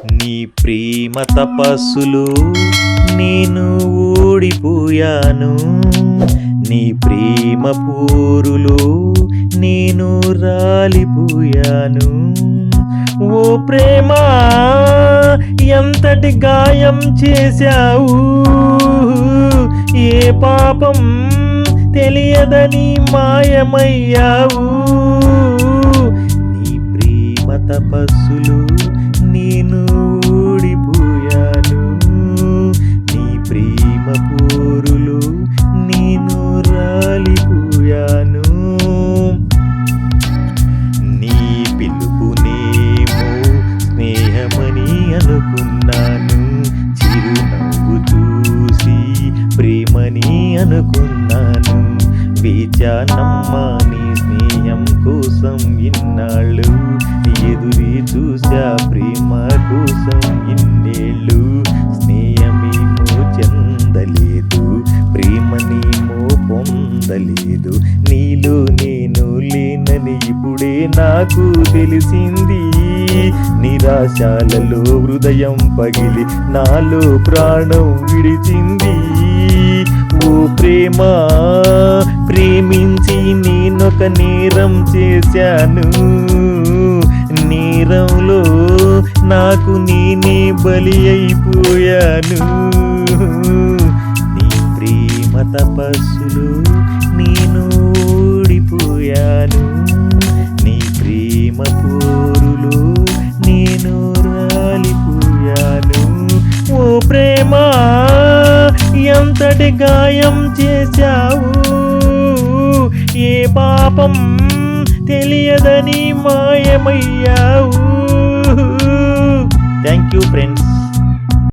నీ ప్రేమ తపస్సులో నేను ఓడిపోయాను, నీ ప్రేమ పోరులో నేను రాలిపోయాను. ఓ ప్రేమ ఎంతటి గాయం చేశావు, ఏ పాపం తెలియదని మాయమయ్యావు. నీ ప్రేమ తపస్సులు నేను ఓడిపోయాను, నీ ప్రేమ పోరులు నేను రాలిపోయాను. నీ పిలుపునేమో స్నేహమని అనుకున్నాను, చిరునవ్వు చూసి ప్రేమని అనుకున్నాను. వేచానమ్మా నీ స్నేహం కోసం ఇన్నాళ్ళు, ఎదురే చూసా ప్రేమ కోసం ఇన్నేళ్ళు. స్నేహమేమో చెందలేదు, ప్రేమనేమో పొందలేదు. నీలో నేను లేనని ఇప్పుడే నాకు తెలిసింది. నిరాశాలలో హృదయం పగిలి నాలో ప్రాణం విడిచింది. ఓ ప్రేమ ప్రేమించి నేనొక నేరం చేశాను, నేరంలో నాకు నేనే బలి అయిపోయాను. నీ ప్రేమ తపస్సులో నేను ఓడిపోయాను, నీ ప్రేమ పోరులో నేను రాలిపోయాను. ఓ ప్రేమ ఎంతటి గాయం చేశావు, ఏ పాపం తెలియదని మాయమయ్యావు. Thank you friends.